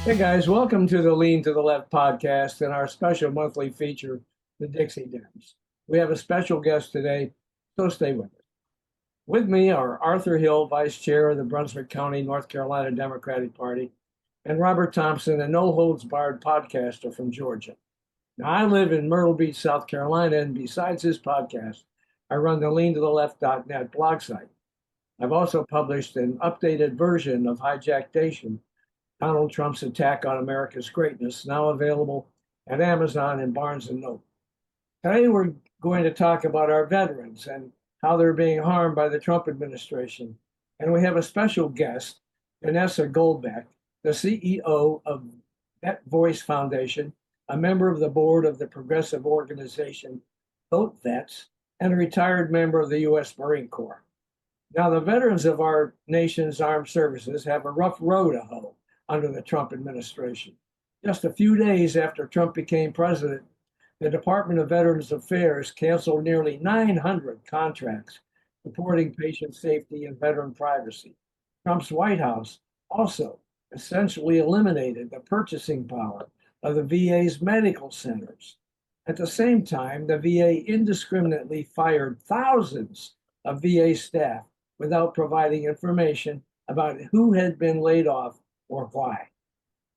Hey guys, welcome to the Lean to the Left podcast and our special monthly feature, the Dixie Dems. We have a special guest today, so stay with us. With me are Arthur Hill, Vice Chair of the Brunswick County, North Carolina Democratic Party, and Robert Thompson, a no-holds-barred podcaster from Georgia. Now, I live in Myrtle Beach, South Carolina, and besides this podcast, I run the leantoTheLeft.net blog site. I've also published an updated version of Hijackation, Donald Trump's attack on America's greatness, now available at Amazon and Barnes and Noble. Today, we're going to talk about our veterans and how they're being harmed by the Trump administration. And we have a special guest, Janessa Goldbeck, the CEO of Vet Voice Foundation, a member of the board of the progressive organization Vote Vets, and a retired member of the U.S. Marine Corps. Now, the veterans of our nation's armed services have a rough road to hoe under the Trump administration. Just a few days after Trump became president, the Department of Veterans Affairs canceled nearly 900 contracts supporting patient safety and veteran privacy. Trump's White House also essentially eliminated the purchasing power of the VA's medical centers. At the same time, the VA indiscriminately fired thousands of VA staff without providing information about who had been laid off or why.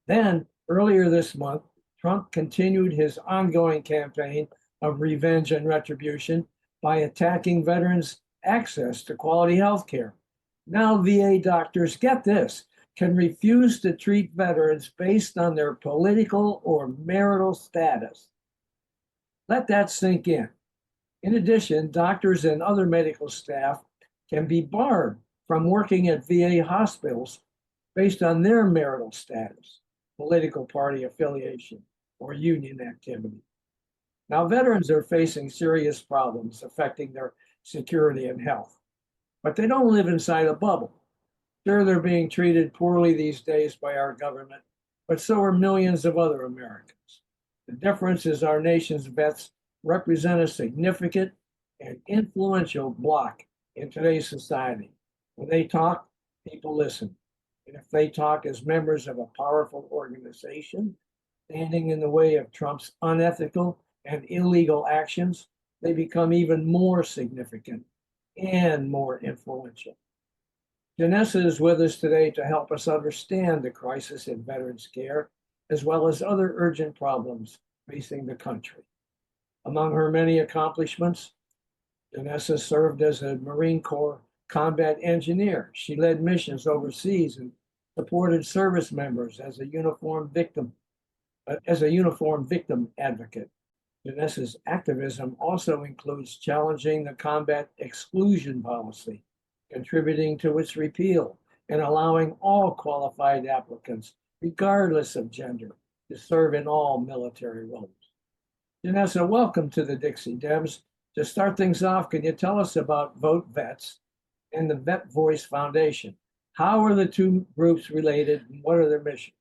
Then, earlier this month, Trump continued his ongoing campaign of revenge and retribution by attacking veterans' access to quality health care. Now, VA doctors, get this, can refuse to treat veterans based on their political or marital status. Let that sink in. In addition, doctors and other medical staff can be barred from working at VA hospitals based on their marital status, political party affiliation, or union activity. Now, veterans are facing serious problems affecting their security and health, but they don't live inside a bubble. Sure, they're being treated poorly these days by our government, but so are millions of other Americans. The difference is our nation's vets represent a significant and influential bloc in today's society. When they talk, people listen. And if they talk as members of a powerful organization standing in the way of Trump's unethical and illegal actions, they become even more significant and more influential. Janessa is with us today to help us understand the crisis in veterans care, as well as other urgent problems facing the country. Among her many accomplishments, Vanessa served as a Marine Corps combat engineer. She led missions overseas and supported service members as a uniform victim advocate. Janessa's activism also includes challenging the combat exclusion policy, contributing to its repeal, and allowing all qualified applicants, regardless of gender, to serve in all military roles. Janessa, welcome to the Dixie Dems. To start things off, can you tell us about Vote Vets and the Vet Voice Foundation? How are the two groups related and what are their missions?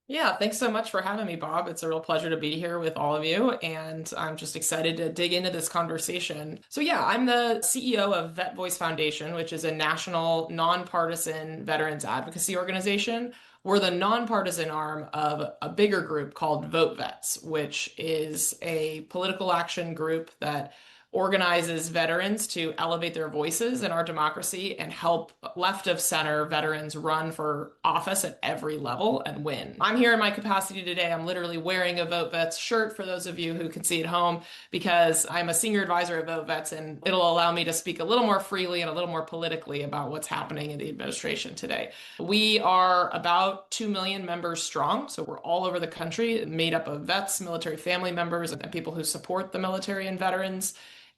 Yeah, thanks so much for having me, Bob. It's a real pleasure to be here with all of you, and I'm just excited to dig into this conversation. So, yeah, I'm the CEO of Vet Voice Foundation, which is a national nonpartisan veterans advocacy organization. We're the nonpartisan arm of a bigger group called Vote Vets, which is a political action group that organizes veterans to elevate their voices in our democracy and help left of center veterans run for office at every level and win. I'm here in my capacity today. I'm literally wearing a Vote Vets shirt for those of you who can see at home because I'm a senior advisor at Vote Vets, and it'll allow me to speak a little more freely and a little more politically about what's happening in the administration today. We are about 2 million members strong, so we're all over the country, made up of vets, military family members, and people who support the military and veterans.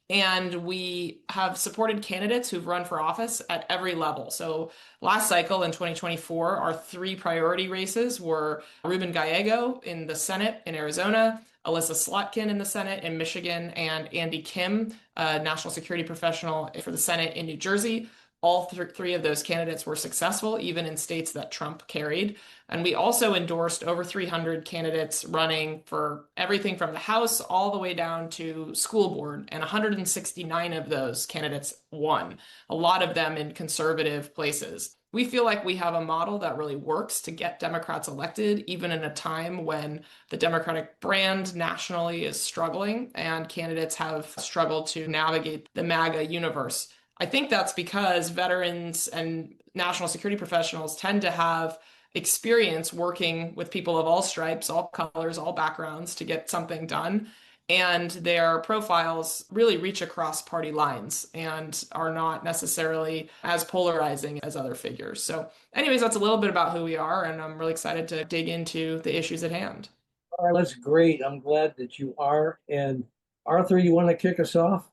And we have supported candidates who've run for office at every level. So last cycle in 2024, our three priority races were Ruben Gallego in the Senate in Arizona, Alyssa Slotkin in the Senate in Michigan, and Andy Kim, a national security professional for the Senate in New Jersey. All three of those candidates were successful, even in states that Trump carried. And we also endorsed over 300 candidates running for everything from the House all the way down to school board. And 169 of those candidates won, a lot of them in conservative places. we feel like we have a model that really works to get Democrats elected, even in a time when the Democratic brand nationally is struggling and candidates have struggled to navigate the MAGA universe. I think that's because veterans and national security professionals tend to have experience working with people of all stripes, all colors, all backgrounds to get something done. And their profiles really reach across party lines and are not necessarily as polarizing as other figures. So, anyways, that's a little bit about who we are, and I'm really excited to dig into the issues at hand. All right, that's great. I'm glad that you are. And Arthur, you want to kick us off?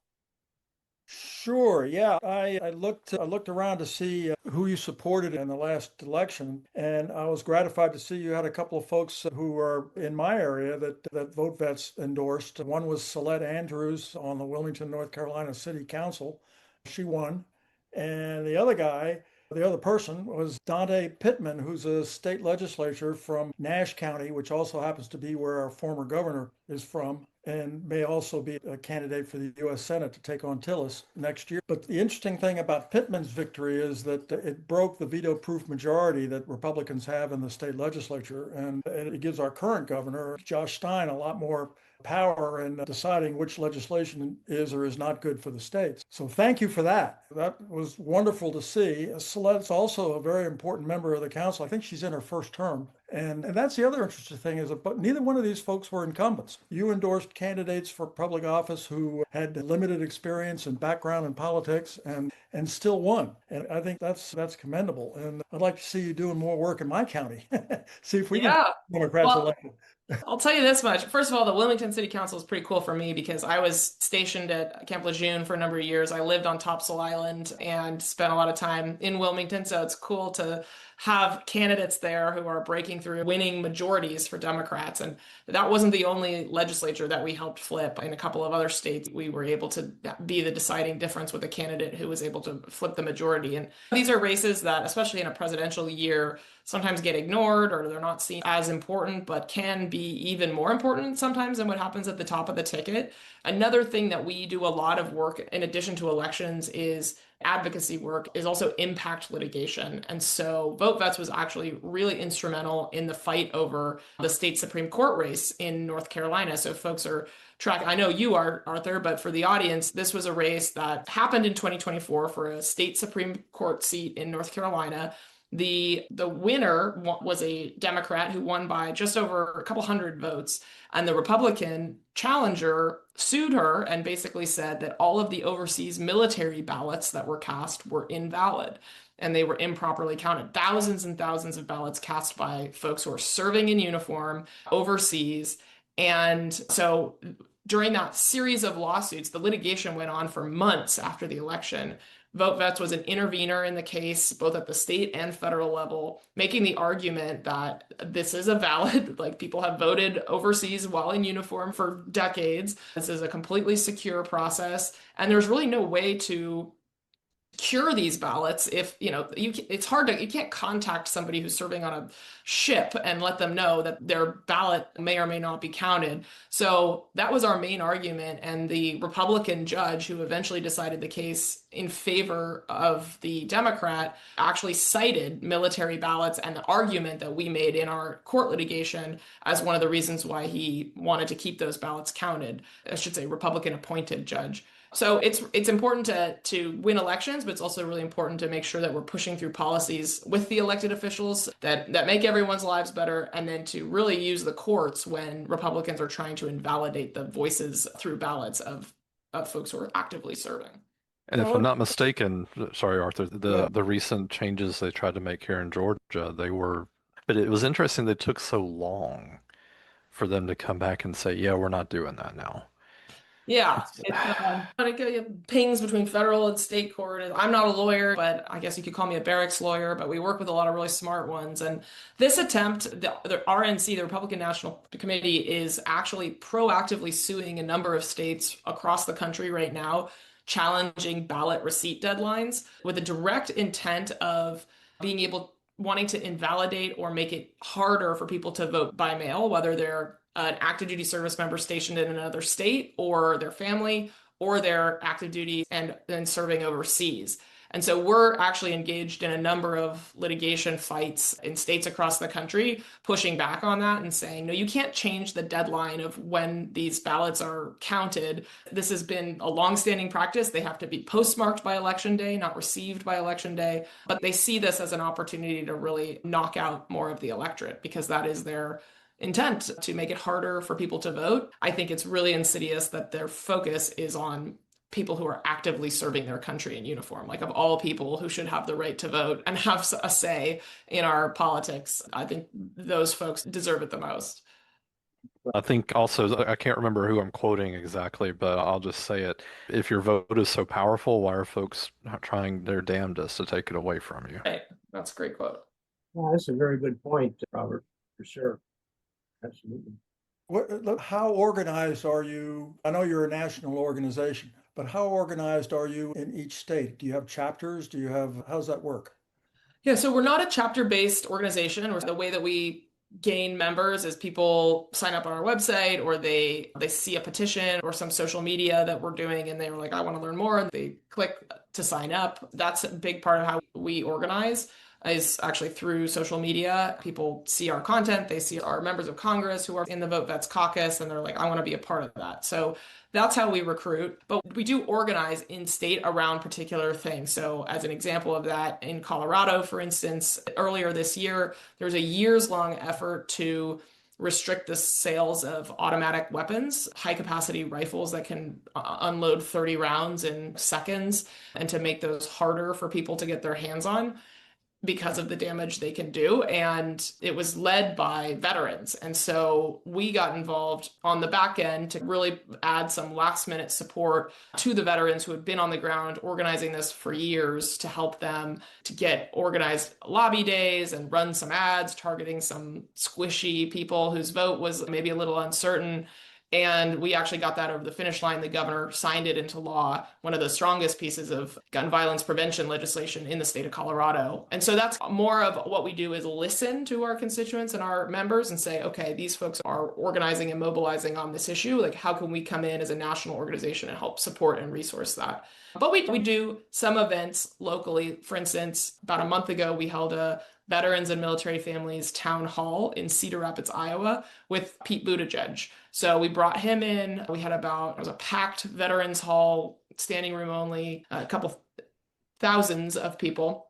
Sure, yeah. I looked around to see who you supported in the last election, and I was gratified to see you had a couple of folks who are in my area that Vote Vets endorsed. One was Celeste Andrews on the Wilmington, North Carolina City Council. She won. And the other person was Dante Pittman, who's a state legislature from Nash County, which also happens to be where our former governor is from, and may also be a candidate for the U.S. Senate to take on Tillis next year. But the interesting thing about Pittman's victory is that it broke the veto-proof majority that Republicans have in the state legislature, and it gives our current governor, Josh Stein, a lot more power in deciding which legislation is or is not good for the states. So thank you for that. That was wonderful to see. Celette's also a very important member of the council. I think she's in her first term. And that's the other interesting thing is that neither one of these folks were incumbents. You endorsed candidates for public office who had limited experience and background in politics and still won. And I think that's commendable. And I'd like to see you doing more work in my county. See if we can Yeah. get Democrats Well, elected. I'll tell you this much. First of all, the Wilmington City Council is pretty cool for me because I was stationed at Camp Lejeune for a number of years. I lived on Topsail Island and spent a lot of time in Wilmington. So it's cool to have candidates there who are breaking through, winning majorities for Democrats. And that wasn't the only legislature that we helped flip. In a couple of other states, we were able to be the deciding difference with a candidate who was able to flip the majority. And these are races that, especially in a presidential year, sometimes get ignored or they're not seen as important, but can be even more important sometimes than what happens at the top of the ticket. Another thing that we do a lot of work in addition to elections is advocacy work, is also impact litigation. And so Vote Vets was actually really instrumental in the fight over the state Supreme Court race in North Carolina. So folks are tracking, I know you are, Arthur, but for the audience, this was a race that happened in 2024 for a state Supreme Court seat in North Carolina. The winner was a Democrat who won by just over a couple hundred votes, and the Republican challenger sued her and basically said that all of the overseas military ballots that were cast were invalid and they were improperly counted. Thousands and thousands of ballots cast by folks who are serving in uniform overseas. And so during that series of lawsuits, the litigation went on for months after the election. Vote Vets was an intervener in the case, both at the state and federal level, making the argument that this is a valid, like people have voted overseas while in uniform for decades. This is a completely secure process. And there's really no way to cure these ballots if it's hard to, you can't contact somebody who's serving on a ship and let them know that their ballot may or may not be counted. So that was our main argument, and the Republican judge who eventually decided the case in favor of the Democrat actually cited military ballots and the argument that we made in our court litigation as one of the reasons why he wanted to keep those ballots counted. I should say Republican appointed judge. So it's important to win elections, but it's also really important to make sure that we're pushing through policies with the elected officials that make everyone's lives better, and then to really use the courts when Republicans are trying to invalidate the voices through ballots of folks who are actively serving. And if I'm not mistaken, sorry, Arthur, Yeah. the recent changes they tried to make here in Georgia, but it was interesting they took so long for them to come back and say, yeah, we're not doing that now. Yeah, it pings between federal and state court. I'm not a lawyer, but I guess you could call me a barracks lawyer, but we work with a lot of really smart ones. And this attempt, the RNC, the Republican National Committee, is actually proactively suing a number of states across the country right now, challenging ballot receipt deadlines with a direct intent of wanting to invalidate or make it harder for people to vote by mail, whether they're an active duty service member stationed in another state or their family or their active duty and serving overseas. And so we're actually engaged in a number of litigation fights in states across the country, pushing back on that and saying, no, you can't change the deadline of when these ballots are counted. This has been a longstanding practice. They have to be postmarked by Election Day, not received by Election Day. But they see this as an opportunity to really knock out more of the electorate because that is their intent, to make it harder for people to vote. I think it's really insidious that their focus is on people who are actively serving their country in uniform. Like, of all people who should have the right to vote and have a say in our politics, I think those folks deserve it the most. I think also, I can't remember who I'm quoting exactly, but I'll just say it. If your vote is so powerful, why are folks not trying their damnedest to take it away from you? Right. That's a great quote. Well, that's a very good point, Robert, for sure. Absolutely. How organized are you? I know you're a national organization, but how organized are you in each state? Do you have chapters? How does that work? Yeah, so we're not a chapter-based organization. Or the way that we gain members is people sign up on our website, or they see a petition or some social media that we're doing, and they're like, I want to learn more, and they click to sign up. That's a big part of how we organize, is actually through social media. People see our content, they see our members of Congress who are in the Vote Vets caucus, and they're like, I want to be a part of that. So that's how we recruit. But we do organize in state around particular things. So as an example of that, in Colorado, for instance, earlier this year, there was a years-long effort to restrict the sales of automatic weapons, high-capacity rifles that can unload 30 rounds in seconds, and to make those harder for people to get their hands on, because of the damage they can do. And it was led by veterans. And so we got involved on the back end to really add some last minute support to the veterans who had been on the ground organizing this for years, to help them to get organized lobby days and run some ads targeting some squishy people whose vote was maybe a little uncertain. And we actually got that over the finish line. The governor signed it into law, one of the strongest pieces of gun violence prevention legislation in the state of Colorado. And so that's more of what we do, is listen to our constituents and our members and say, okay, these folks are organizing and mobilizing on this issue. Like, how can we come in as a national organization and help support and resource that? But we do some events locally. For instance, about a month ago, we held a Veterans and Military Families Town Hall in Cedar Rapids, Iowa, with Pete Buttigieg. So we brought him in. We had it was a packed Veterans Hall, standing room only, a couple thousands of people.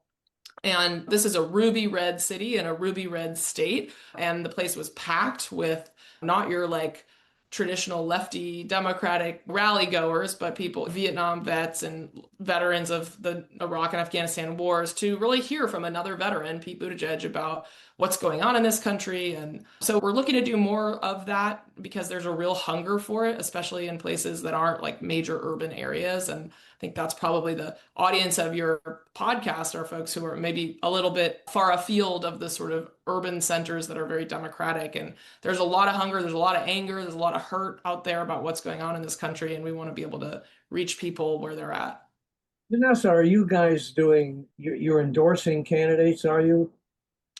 And this is a ruby red city and a ruby red state. And the place was packed with not your traditional lefty Democratic rally goers, but people, Vietnam vets and veterans of the Iraq and Afghanistan wars, to really hear from another veteran, Pete Buttigieg, about what's going on in this country. And so we're looking to do more of that because there's a real hunger for it, especially in places that aren't like major urban areas. And I think that's probably the audience of your podcast, are folks who are maybe a little bit far afield of the sort of urban centers that are very democratic. And there's a lot of hunger, there's a lot of anger, there's a lot of hurt out there about what's going on in this country. And we want to be able to reach people where they're at. Janessa, are you guys you're endorsing candidates, are you?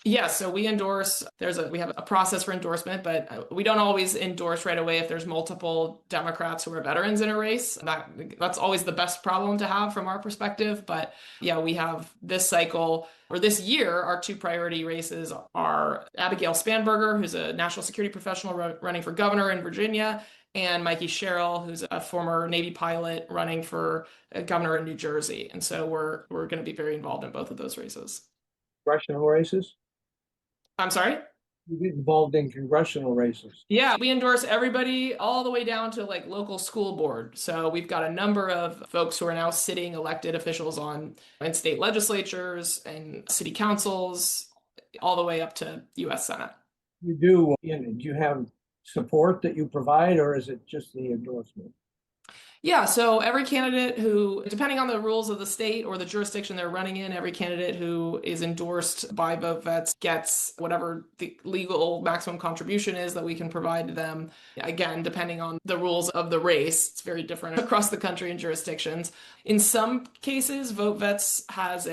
Yes, so we endorse, we have a process for endorsement, but we don't always endorse right away if there's multiple Democrats who are veterans in a race. That's always the best problem to have from our perspective. But yeah, we have this cycle, or this year, our two priority races are Abigail Spanberger, who's a national security professional running for governor in Virginia, and Mikey Sherrill, who's a former Navy pilot running for governor in New Jersey. And so we're going to be very involved in both of those races. Congressional races? I'm sorry? You get involved in congressional races. Yeah, we endorse everybody all the way down to local school board. So we've got a number of folks who are now sitting elected officials in state legislatures and city councils, all the way up to U.S. Senate. Do you have support that you provide, or is it just the endorsement? Yeah, so every candidate who, depending on the rules of the state or the jurisdiction they're running in, every candidate who is endorsed by Vote Vets gets whatever the legal maximum contribution is that we can provide to them. Again, depending on the rules of the race, it's very different across the country and jurisdictions. In some cases, Vote Vets has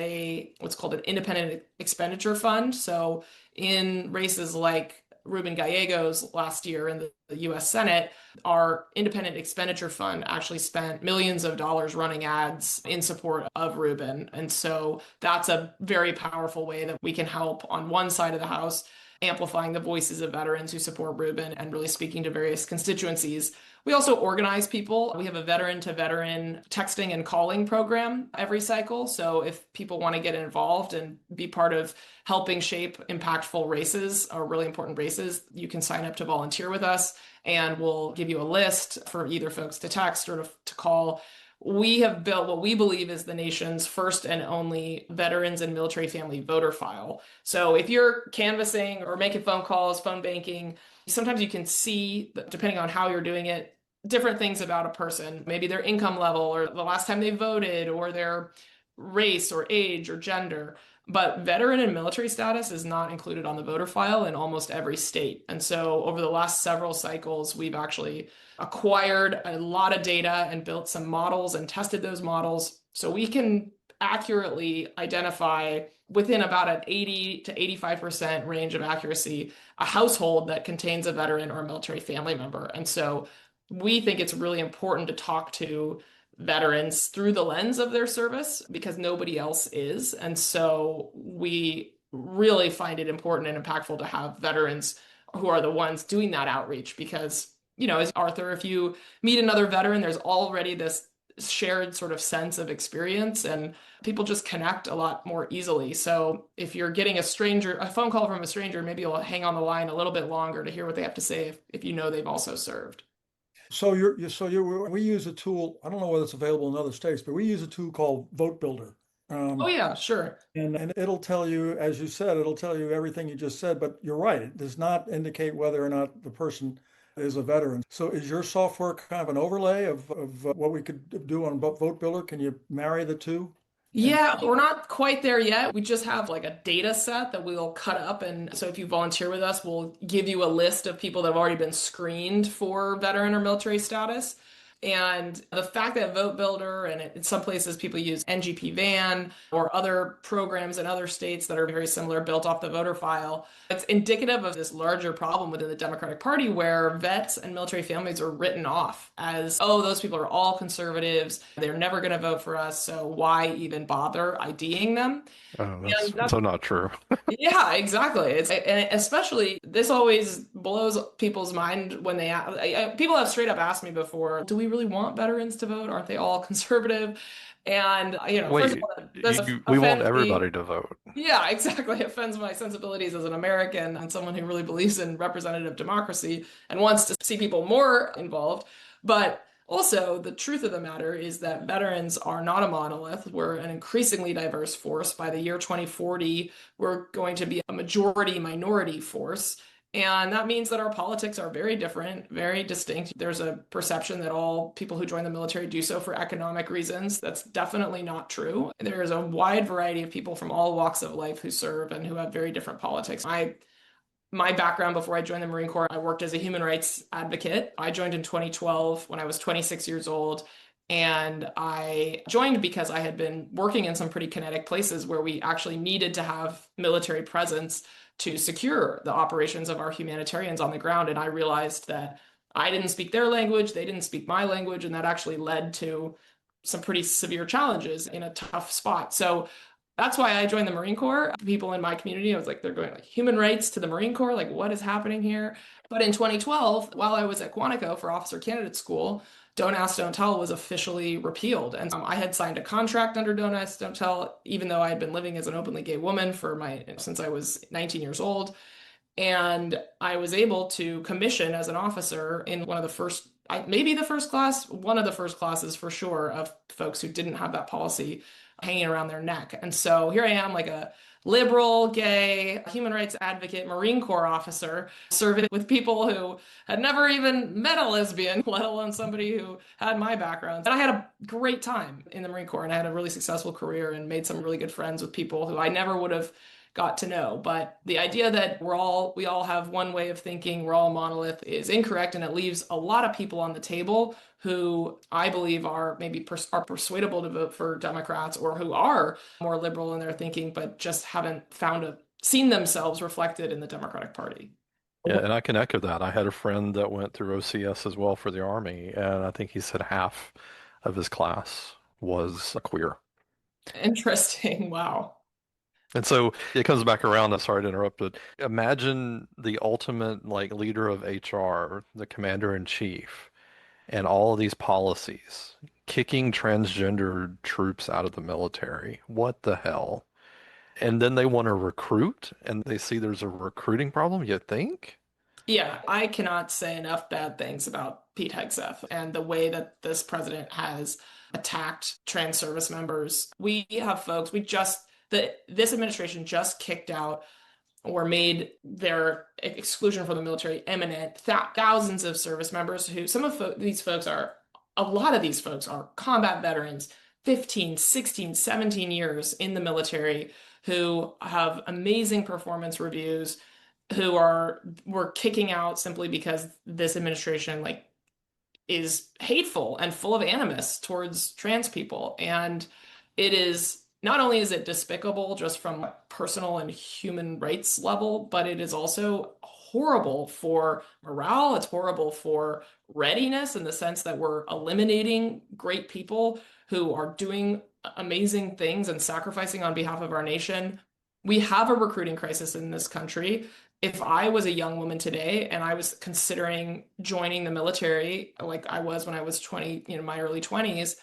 what's called an independent expenditure fund. So in races like Ruben Gallegos last year in the US Senate, our independent expenditure fund actually spent millions of dollars running ads in support of Ruben. And so that's a very powerful way that we can help on one side of the house, amplifying the voices of veterans who support Ruben and really speaking to various constituencies. We also organize people. We have a veteran to veteran texting and calling program every cycle. So if people want to get involved and be part of helping shape impactful races or really important races, you can sign up to volunteer with us and we'll give you a list for either folks to text or to call. We have built what we believe is the nation's first and only veterans and military family voter file. So if you're canvassing or making phone calls, phone banking, sometimes you can see, depending on how you're doing it, different things about a person, maybe their income level or the last time they voted or their race or age or gender. But veteran and military status is not included on the voter file in almost every state. And so over the last several cycles, we've actually acquired a lot of data and built some models and tested those models so we can accurately identify within about an 80 to 85% range of accuracy a household that contains a veteran or a military family member. And so we think it's really important to talk to veterans through the lens of their service because nobody else is. And so we really find it important and impactful to have veterans who are the ones doing that outreach because, you know, as Arthur, if you meet another veteran, there's already this shared sort of sense of experience and people just connect a lot more easily. So if you're getting a phone call from a stranger, maybe you'll hang on the line a little bit longer to hear what they have to say if you know they've also served. So we use a tool. I don't know whether it's available in other states, but we use a tool called Vote Builder. Oh yeah, sure. And it'll tell you, as you said, it'll tell you everything you just said. But you're right; it does not indicate whether or not the person is a veteran. So is your software kind of an overlay of what we could do on Vote Builder? Can you marry the two? Yeah, we're not quite there yet. We just have like a data set that we'll cut up. And so if you volunteer with us, we'll give you a list of people that have already been screened for veteran or military status. And the fact that Vote Builder and in some places people use NGP Van or other programs in other states that are very similar built off the voter file, it's indicative of this larger problem within the Democratic Party where vets and military families are written off as, oh, those people are all conservatives. They're never going to vote for us. So why even bother IDing them? Oh, that's so not true. Yeah, exactly. And especially this always blows people's mind when people have straight up asked me before, do we really want veterans to vote? Aren't they all conservative? And first of all, we want everybody to vote. Yeah, exactly. It offends my sensibilities as an American and someone who really believes in representative democracy and wants to see people more involved. But also, the truth of the matter is that veterans are not a monolith. We're an increasingly diverse force. By the year 2040, we're going to be a majority-minority force. And that means that our politics are very different, very distinct. There's a perception that all people who join the military do so for economic reasons. That's definitely not true. There's a wide variety of people from all walks of life who serve and who have very different politics. My background before I joined the Marine Corps, I worked as a human rights advocate. I joined in 2012 when I was 26 years old. And I joined because I had been working in some pretty kinetic places where we actually needed to have military presence to secure the operations of our humanitarians on the ground. And I realized that I didn't speak their language, they didn't speak my language, and that actually led to some pretty severe challenges in a tough spot. So that's why I joined the Marine Corps. People in my community, I was like, they're going like human rights to the Marine Corps. Like, what is happening here? But in 2012, while I was at Quantico for officer candidate school, Don't Ask, Don't Tell was officially repealed. And I had signed a contract under Don't Ask, Don't Tell, even though I had been living as an openly gay woman since I was 19 years old. And I was able to commission as an officer in one of the first, maybe the first class, one of the first classes for sure, of folks who didn't have that policy hanging around their neck. And so here I am, like a liberal, gay, human rights advocate, Marine Corps officer, serving with people who had never even met a lesbian, let alone somebody who had my background. And I had a great time in the Marine Corps, and I had a really successful career and made some really good friends with people who I never would have got to know. But the idea that we all have one way of thinking, we're all a monolith, is incorrect, and it leaves a lot of people on the table who I believe are maybe are persuadable to vote for Democrats or who are more liberal in their thinking, but just haven't seen themselves reflected in the Democratic Party. Yeah, and I can echo that. I had a friend that went through OCS as well for the Army, and I think he said half of his class was queer. Interesting. Wow. And so it comes back around. I'm sorry to interrupt, but imagine the ultimate like leader of HR, the commander in chief, and all of these policies, kicking transgender troops out of the military. What the hell? And then they want to recruit, and they see there's a recruiting problem, you think? Yeah, I cannot say enough bad things about Pete Hegseth and the way that this president has attacked trans service members. We have folks, this administration just kicked out or made their exclusion from the military imminent. Thousands of service members who, a lot of these folks are combat veterans, 15, 16, 17 years in the military who have amazing performance reviews, were kicking out simply because this administration is hateful and full of animus towards trans people. And it is not only is it despicable just from a personal and human rights level, but it is also horrible for morale. It's horrible for readiness in the sense that we're eliminating great people who are doing amazing things and sacrificing on behalf of our nation. We have a recruiting crisis in this country. If I was a young woman today and I was considering joining the military, like I was when I was 20, my early 20s,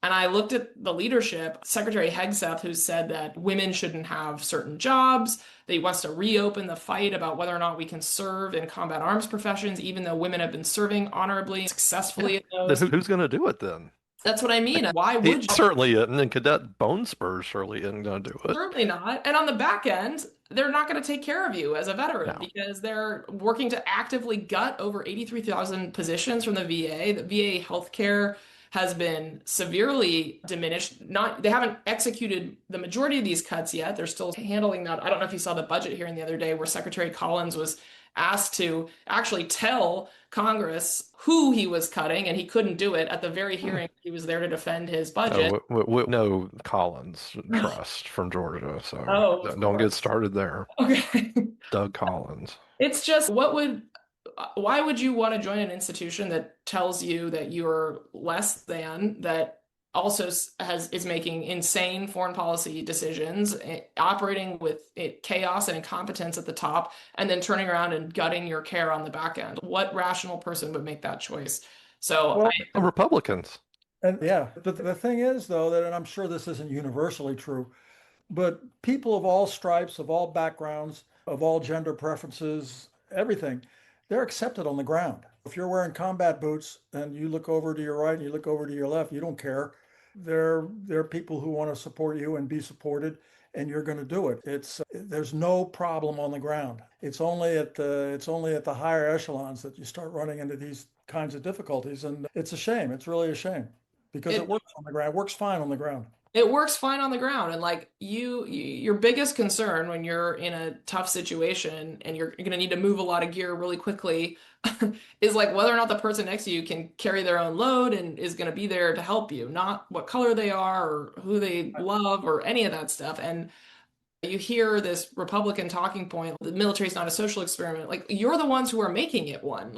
and I looked at the leadership, Secretary Hegseth, who said that women shouldn't have certain jobs, that he wants to reopen the fight about whether or not we can serve in combat arms professions, even though women have been serving honorably, successfully in Then those. who's going to do it then? That's what I mean. Why He would you? certainly isn't, and Cadet Bone Spurs surely isn't going to do it. Certainly not. And on the back end, they're not going to take care of you as a veteran No. because they're working to actively gut over 83,000 positions from the VA. The VA healthcare has been severely diminished. They haven't executed the majority of these cuts yet. They're still handling that. I don't know if you saw the budget hearing the other day where Secretary Collins was asked to actually tell Congress who he was cutting, and he couldn't do it at the very hearing. He was there to defend his budget. We know Collins Trust from Georgia, so Oh, of don't get course. started there. Okay. Doug Collins. It's just why would you want to join an institution that tells you that you're less than, that also is making insane foreign policy decisions, operating with chaos and incompetence at the top, and then turning around and gutting your care on the back end? What rational person would make that choice? So Well, Republicans. and yeah, but the thing is, though, that, and I'm sure this isn't universally true, but people of all stripes, of all backgrounds, of all gender preferences, everything, they're accepted on the ground. If you're wearing combat boots and you look over to your right and you look over to your left, you don't care. There are people who want to support you and be supported, and you're going to do it. There's no problem on the ground. It's only at the higher echelons that you start running into these kinds of difficulties, and it's a shame. It's really a shame because it works on the ground. It works fine on the ground. It works fine on the ground. And your biggest concern when you're in a tough situation and you're going to need to move a lot of gear really quickly is whether or not the person next to you can carry their own load and is going to be there to help you, not what color they are or who they love or any of that stuff. And you hear this Republican talking point, the military is not a social experiment. You're the ones who are making it one.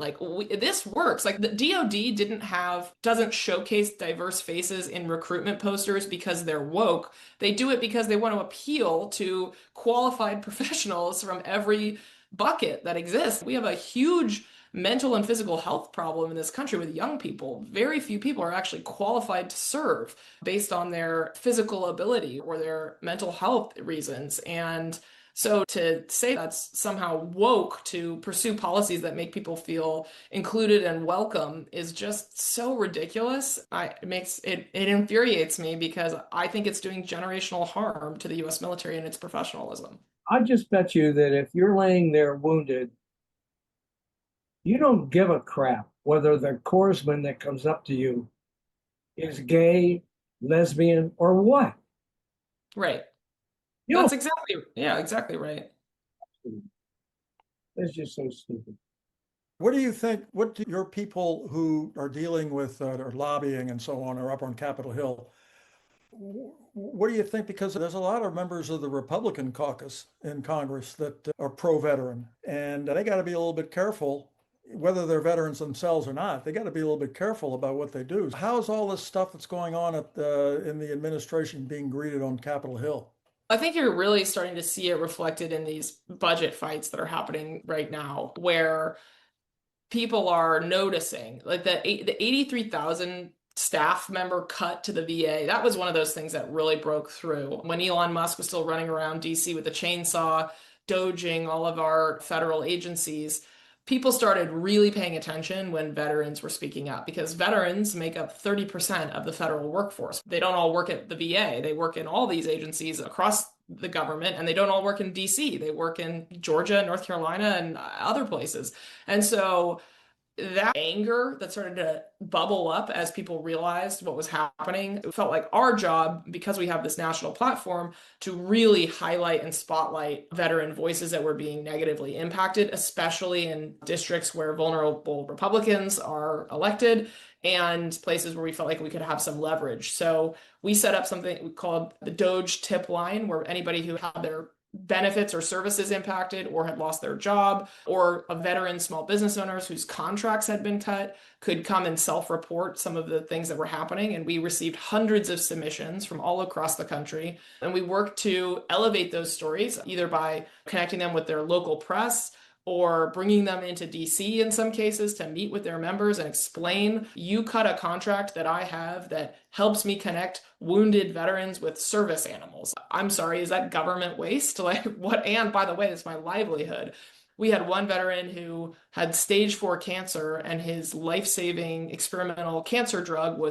This works. The DoD doesn't showcase diverse faces in recruitment posters because they're woke. They do it because they want to appeal to qualified professionals from every bucket that exists. We have a huge mental and physical health problem in this country with young people. Very few people are actually qualified to serve based on their physical ability or their mental health reasons. And so to say that's somehow woke to pursue policies that make people feel included and welcome is just so ridiculous. It infuriates me because I think it's doing generational harm to the U.S. military and its professionalism. I just bet you that if you're laying there wounded, you don't give a crap whether the corpsman that comes up to you is gay, lesbian, or what. Right. You That's don't. exactly right. It's just so stupid. What do you think? What do your people who are dealing with or lobbying and so on, or up on Capitol Hill, What do you think? Because there's a lot of members of the Republican caucus in Congress that are pro-veteran, and they got to be a little bit careful, whether they're veterans themselves or not. They got to be a little bit careful about what they do. How's all this stuff that's going on in the administration being greeted on Capitol Hill? I think you're really starting to see it reflected in these budget fights that are happening right now, where people are noticing like the 83,000 staff member cut to the VA. That was one of those things that really broke through when Elon Musk was still running around DC with a chainsaw, doging all of our federal agencies. People started really paying attention when veterans were speaking up, because veterans make up 30% of the federal workforce. They don't all work at the VA. They work in all these agencies across the government, and they don't all work in DC. They work in Georgia, North Carolina, and other places. And so that anger that started to bubble up as people realized what was happening, it felt like our job, because we have this national platform, to really highlight and spotlight veteran voices that were being negatively impacted, especially in districts where vulnerable Republicans are elected and places where we felt like we could have some leverage. So we set up something we called the Doge tip line, where anybody who had their benefits or services impacted or had lost their job, or a veteran small business owners whose contracts had been cut, could come and self-report some of the things that were happening. And we received hundreds of submissions from all across the country. And we worked to elevate those stories, either by connecting them with their local press or bringing them into DC in some cases to meet with their members and explain, you cut a contract that I have that helps me connect wounded veterans with service animals. I'm sorry, is that government waste? Like what? And by the way, it's my livelihood. We had one veteran who had stage 4 cancer, and his life-saving experimental cancer drug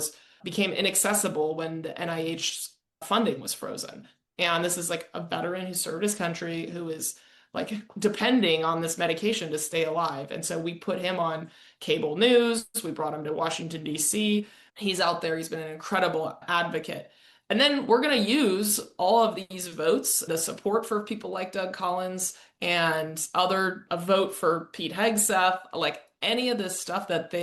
became inaccessible when the NIH funding was frozen. And this is like a veteran who served his country, who is like depending on this medication to stay alive. And so we put him on cable news. We brought him to Washington, DC. He's out there. He's been an incredible advocate. And then we're going to use all of these votes, the support for people like Doug Collins and a vote for Pete Hegseth, like any of this stuff that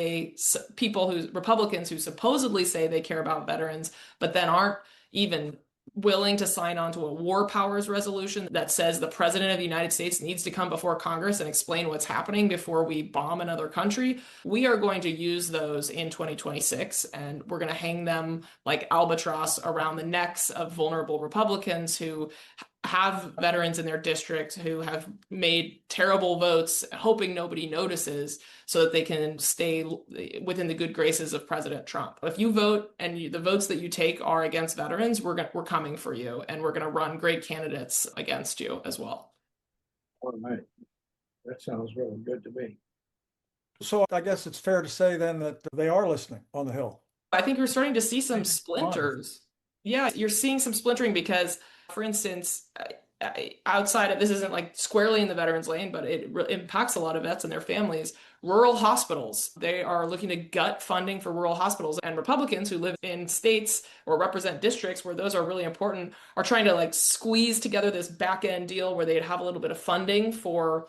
Republicans who supposedly say they care about veterans, but then aren't even willing to sign on to a war powers resolution that says the president of the United States needs to come before Congress and explain what's happening before we bomb another country. We are going to use those in 2026, and we're going to hang them like albatross around the necks of vulnerable Republicans who have veterans in their district who have made terrible votes, hoping nobody notices, so that they can stay within the good graces of President Trump. If you vote and the votes that you take are against veterans, we're coming for you, and we're going to run great candidates against you as well. All right. That sounds really good to me. So I guess it's fair to say then that they are listening on the Hill. I think you're starting to see some splinters. Yeah, you're seeing some splintering because, for instance, outside of this isn't like squarely in the veterans lane, but it impacts a lot of vets and their families. Rural hospitals, they are looking to gut funding for rural hospitals, and Republicans who live in states or represent districts where those are really important are trying to like squeeze together this back end deal where they'd have a little bit of funding for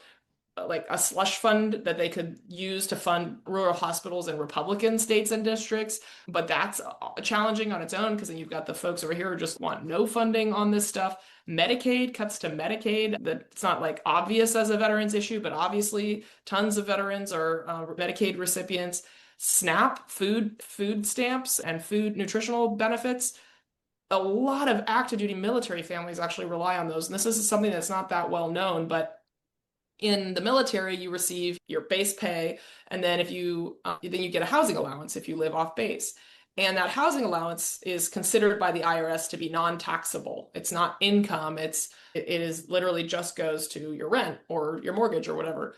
like a slush fund that they could use to fund rural hospitals in Republican states and districts. But that's challenging on its own, because then you've got the folks over here who just want no funding on this stuff. Medicaid, cuts to Medicaid, that's not like obvious as a veterans issue, but obviously tons of veterans are Medicaid recipients. SNAP, food stamps and food nutritional benefits. A lot of active duty military families actually rely on those. And this is something that's not that well known, but in the military, you receive your base pay, and then you get a housing allowance if you live off base. And that housing allowance is considered by the IRS to be non-taxable. It's not income. It is literally just goes to your rent or your mortgage or whatever.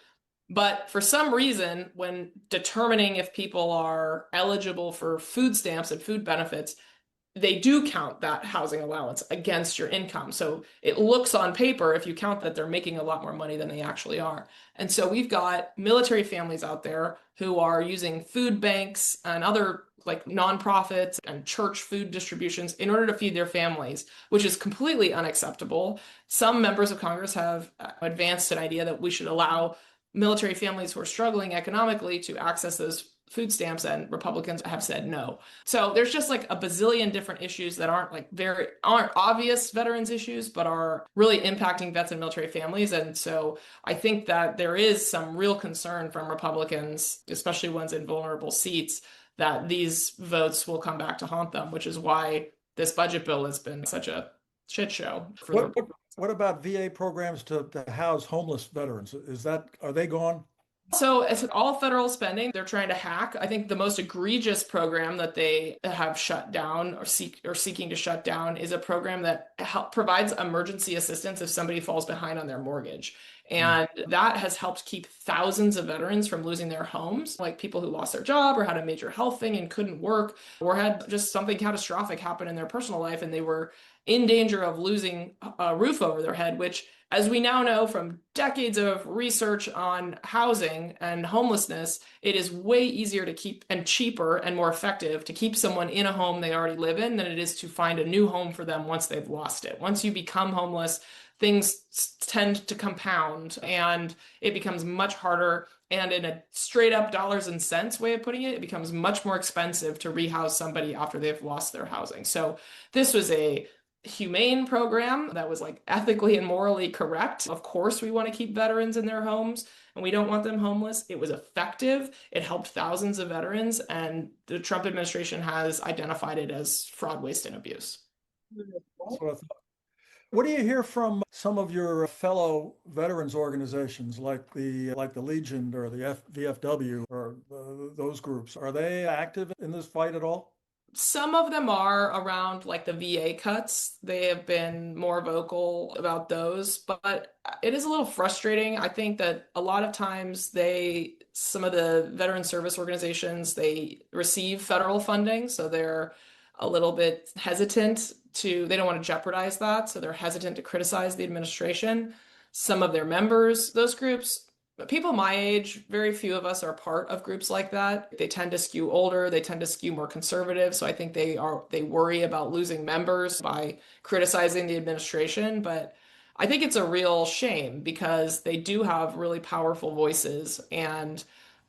But for some reason, when determining if people are eligible for food stamps and food benefits, they do count that housing allowance against your income. So it looks on paper, if you count that, they're making a lot more money than they actually are. And so we've got military families out there who are using food banks and other like nonprofits and church food distributions in order to feed their families, which is completely unacceptable. Some members of Congress have advanced an idea that we should allow military families who are struggling economically to access those food stamps, and Republicans have said no. So there's just like a bazillion different issues that aren't obvious veterans issues, but are really impacting vets and military families. And so I think that there is some real concern from Republicans, especially ones in vulnerable seats, that these votes will come back to haunt them, which is why this budget bill has been such a shit show. What about VA programs to house homeless veterans? Are they gone? So it's all federal spending. They're trying to hack. I think the most egregious program that they have shut down or seeking to shut down is a program that provides emergency assistance if somebody falls behind on their mortgage. And that has helped keep thousands of veterans from losing their homes, like people who lost their job or had a major health thing and couldn't work, or had just something catastrophic happen in their personal life and they were in danger of losing a roof over their head, which, as we now know from decades of research on housing and homelessness, it is way easier to keep and cheaper and more effective to keep someone in a home they already live in than it is to find a new home for them once they've lost it. Once you become homeless, things tend to compound and it becomes much harder. And in a straight up dollars and cents way of putting it, it becomes much more expensive to rehouse somebody after they've lost their housing. So this was a humane program that was like ethically and morally correct. Of course, we want to keep veterans in their homes and we don't want them homeless. It was effective. It helped thousands of veterans, and the Trump administration has identified it as fraud, waste, and abuse. That's what I thought. What do you hear from some of your fellow veterans organizations like the Legion or the VFW or those groups? Are they active in this fight at all? Some of them are around like the VA cuts. They have been more vocal about those, but it is a little frustrating. I think that a lot of times some of the veteran service organizations, they receive federal funding, so they're a little bit hesitant they don't want to jeopardize that, so they're hesitant to criticize the administration. Some of their members, those groups, people my age, very few of us are part of groups like that. They tend to skew older, they tend to skew more conservative, so I think they worry about losing members by criticizing the administration, but I think it's a real shame because they do have really powerful voices, and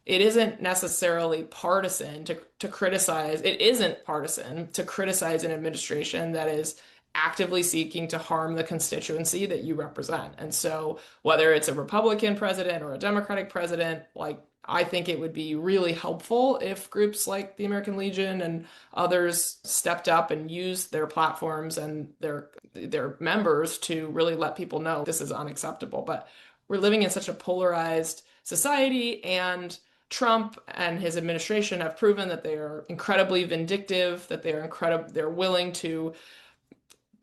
it isn't necessarily partisan to criticize. It isn't partisan to criticize an administration that is actively seeking to harm the constituency that you represent. And so whether it's a Republican president or a Democratic president, like, I think it would be really helpful if groups like the American Legion and others stepped up and used their platforms and their members to really let people know this is unacceptable. But we're living in such a polarized society, and Trump and his administration have proven that they are incredibly vindictive, that they're willing to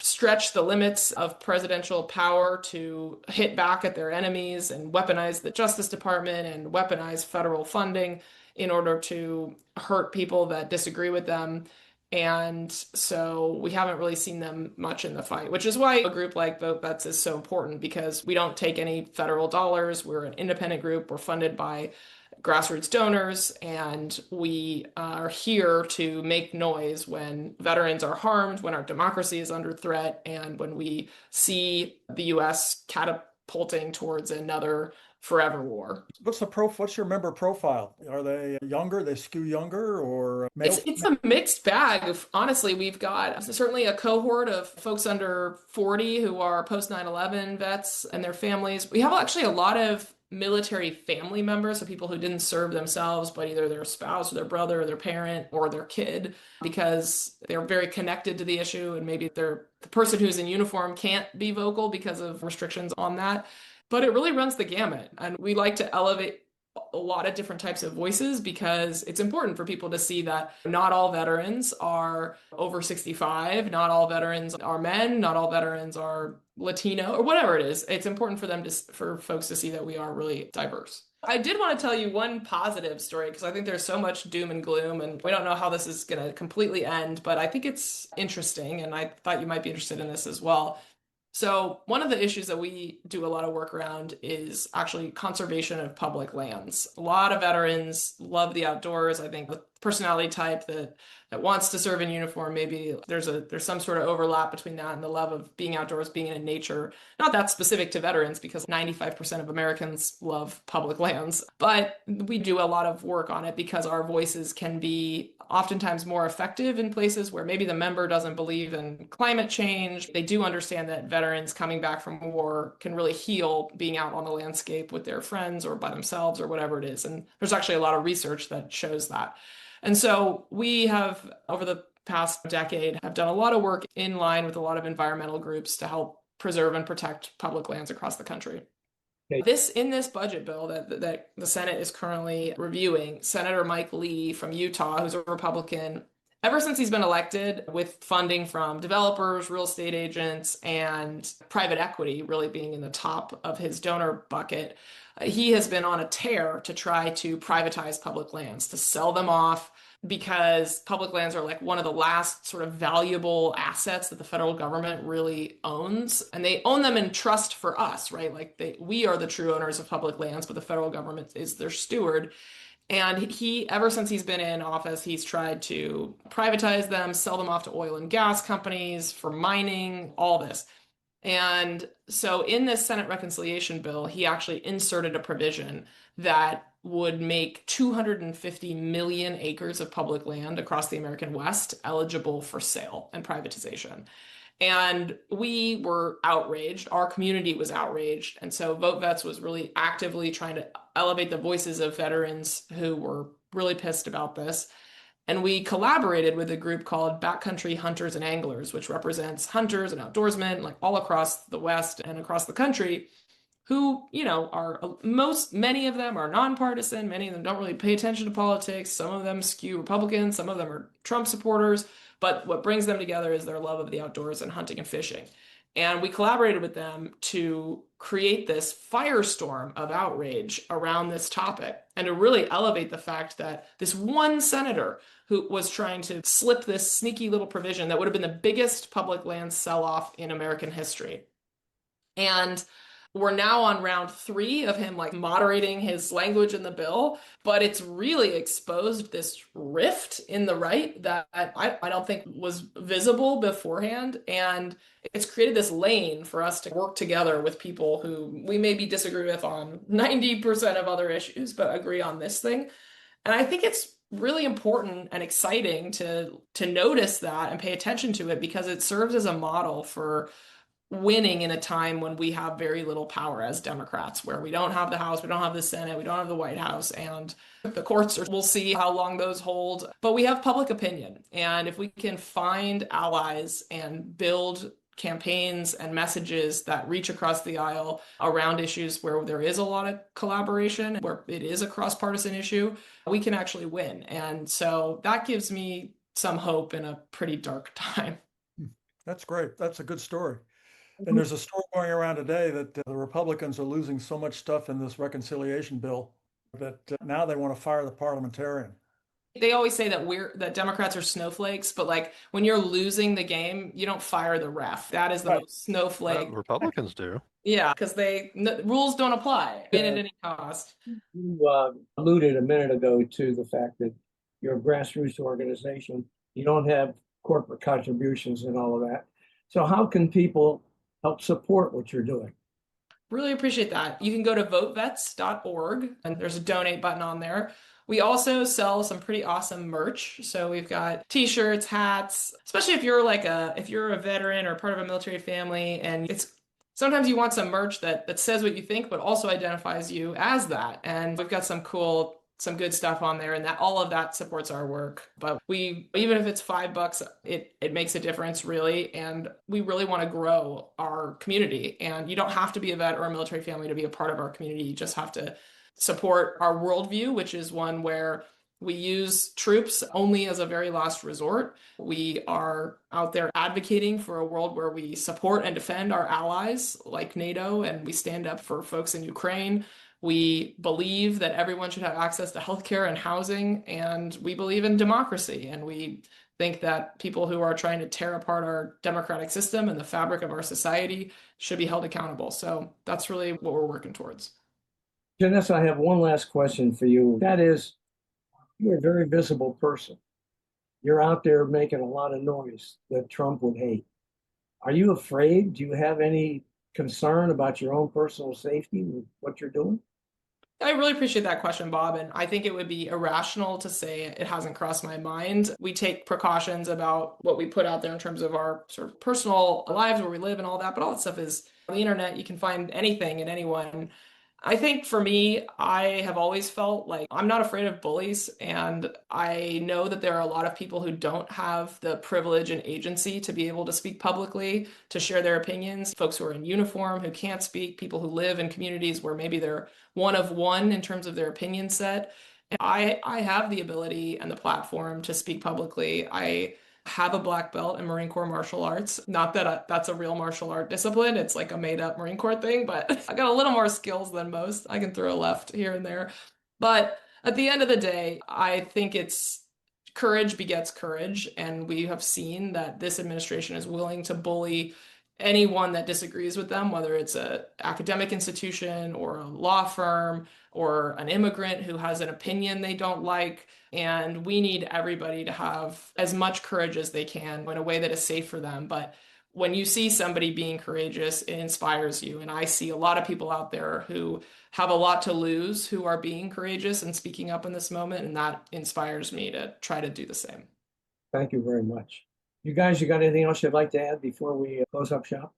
stretch the limits of presidential power to hit back at their enemies and weaponize the Justice Department and weaponize federal funding in order to hurt people that disagree with them. And so we haven't really seen them much in the fight, which is why a group like Vote Vets is so important, because we don't take any federal dollars. We're an independent group. We're funded by grassroots donors, and we are here to make noise when veterans are harmed, when our democracy is under threat, and when we see the U.S. catapulting towards another forever war. What's your member profile? Are they younger? They skew younger, or male? It's a mixed bag. Honestly, we've got certainly a cohort of folks under 40 who are post 9/11 vets and their families. We have actually a lot of military family members, so people who didn't serve themselves, but either their spouse or their brother or their parent or their kid, because they're very connected to the issue, and maybe the person who's in uniform can't be vocal because of restrictions on that. But it really runs the gamut, and we like to elevate a lot of different types of voices because it's important for people to see that not all veterans are over 65, not all veterans are men, not all veterans are Latino, or whatever it is. It's important for folks to see that we are really diverse. I did want to tell you one positive story because I think there's so much doom and gloom and we don't know how this is going to completely end, but I think it's interesting and I thought you might be interested in this as well. So one of the issues that we do a lot of work around is actually conservation of public lands. A lot of veterans love the outdoors. I think with personality type that wants to serve in uniform. Maybe there's some sort of overlap between that and the love of being outdoors, being in nature. Not that specific to veterans, because 95% of Americans love public lands, but we do a lot of work on it because our voices can be oftentimes more effective in places where maybe the member doesn't believe in climate change. They do understand that veterans coming back from war can really heal being out on the landscape with their friends or by themselves or whatever it is. And there's actually a lot of research that shows that. And so we have, over the past decade, have done a lot of work in line with a lot of environmental groups to help preserve and protect public lands across the country. Okay. In this budget bill that the Senate is currently reviewing, Senator Mike Lee from Utah, who's a Republican, ever since he's been elected, with funding from developers, real estate agents, and private equity really being in the top of his donor bucket, he has been on a tear to try to privatize public lands, to sell them off, because public lands are like one of the last sort of valuable assets that the federal government really owns. And they own them in trust for us, right? Like we are the true owners of public lands, but the federal government is their steward. And ever since he's been in office, he's tried to privatize them, sell them off to oil and gas companies for mining, all this. And so in this Senate reconciliation bill, he actually inserted a provision that would make 250 million acres of public land across the American West eligible for sale and privatization. And we were outraged. Our community was outraged. And so Vote Vets was really actively trying to elevate the voices of veterans who were really pissed about this. And we collaborated with a group called Backcountry Hunters and Anglers, which represents hunters and outdoorsmen like all across the West and across the country, who, many of them are nonpartisan. Many of them don't really pay attention to politics. Some of them skew Republican. Some of them are Trump supporters. But what brings them together is their love of the outdoors and hunting and fishing. And we collaborated with them to create this firestorm of outrage around this topic and to really elevate the fact that this one senator who was trying to slip this sneaky little provision that would have been the biggest public land sell-off in American history. And we're now on round 3 of him like moderating his language in the bill, but it's really exposed this rift in the right that I don't think was visible beforehand. And it's created this lane for us to work together with people who we maybe disagree with on 90% of other issues, but agree on this thing. And I think it's really important and exciting to notice that and pay attention to it, because it serves as a model for winning in a time when we have very little power as Democrats, where we don't have the House, we don't have the Senate, we don't have the White House, and the courts we'll see how long those hold. But we have public opinion. And if we can find allies and build campaigns and messages that reach across the aisle around issues where there is a lot of collaboration, where it is a cross-partisan issue, we can actually win. And so that gives me some hope in a pretty dark time. That's great. That's a good story. And there's a story going around today that the Republicans are losing so much stuff in this reconciliation bill that now they want to fire the parliamentarian. They always say that Democrats are snowflakes, but like when you're losing the game, you don't fire the ref. That is the most snowflake. Republicans do. Yeah, because rules don't apply at any cost. You alluded a minute ago to the fact that you're a grassroots organization. You don't have corporate contributions and all of that. So how can people help support what you're doing? Really appreciate that. You can go to votevets.org and there's a donate button on there. We also sell some pretty awesome merch. So we've got t-shirts, hats, especially if you're a veteran or part of a military family, and sometimes you want some merch that says what you think, but also identifies you as that. And we've got some good stuff on there, and that all of that supports our work. But even if it's $5, it makes a difference, really. And we really want to grow our community. And you don't have to be a vet or a military family to be a part of our community. You just have to support our worldview, which is one where we use troops only as a very last resort. We are out there advocating for a world where we support and defend our allies like NATO, and we stand up for folks in Ukraine. We believe that everyone should have access to healthcare and housing, and we believe in democracy. And we think that people who are trying to tear apart our democratic system and the fabric of our society should be held accountable. So that's really what we're working towards. Janessa, I have one last question for you. That is, You're a very visible person. You're out there making a lot of noise that Trump would hate. Are you afraid? Do you have any concern about your own personal safety with what you're doing? I really appreciate that question, Bob. And I think it would be irrational to say it hasn't crossed my mind. We take precautions about what we put out there in terms of our sort of personal lives, where we live and all that. But all that stuff is on the internet. You can find anything and anyone. I think for me, I have always felt like I'm not afraid of bullies. And I know that there are a lot of people who don't have the privilege and agency to be able to speak publicly, to share their opinions. Folks who are in uniform, who can't speak, people who live in communities where maybe they're one of one in terms of their opinion set. And I have the ability and the platform to speak publicly. I have a black belt in Marine Corps martial arts. Not that that's a real martial art discipline. It's like a made up Marine Corps thing, but I got a little more skills than most. I can throw a left here and there. But at the end of the day, I think it's courage begets courage. And we have seen that this administration is willing to bully anyone that disagrees with them, whether it's an academic institution or a law firm or an immigrant who has an opinion they don't like. And we need everybody to have as much courage as they can in a way that is safe for them. But when you see somebody being courageous, it inspires you. And I see a lot of people out there who have a lot to lose, who are being courageous and speaking up in this moment. And that inspires me to try to do the same. Thank you very much. You guys, you got anything else you'd like to add before we close up shop?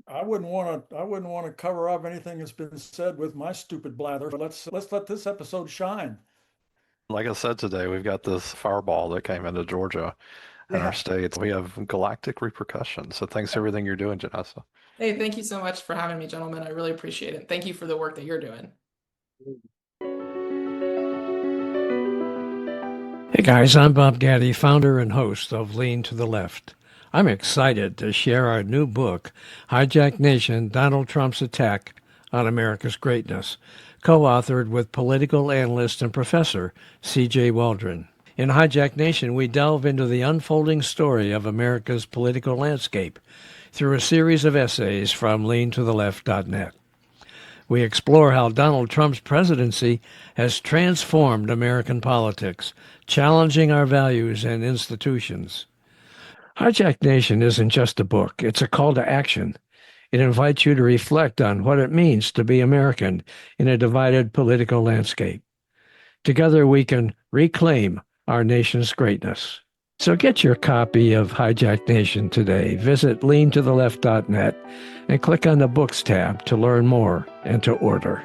I wouldn't want to cover up anything that's been said with my stupid blather. But let's let this episode shine. Like I said today, we've got this fireball that came into Georgia and our states. We have galactic repercussions. So thanks for everything you're doing, Janessa. Hey, thank you so much for having me, gentlemen. I really appreciate it. Thank you for the work that you're doing. Hey guys, I'm Bob Gaddy, founder and host of Lean to the Left. I'm excited to share our new book, Hijack Nation, Donald Trump's Attack on America's Greatness, co-authored with political analyst and professor C.J. Waldron. In Hijack Nation, we delve into the unfolding story of America's political landscape through a series of essays from leantotheleft.net. We explore how Donald Trump's presidency has transformed American politics, challenging our values and institutions. Hijack Nation isn't just a book, it's a call to action. It invites you to reflect on what it means to be American in a divided political landscape. Together we can reclaim our nation's greatness. So get your copy of Hijack Nation today. Visit leantotheleft.net and click on the Books tab to learn more and to order.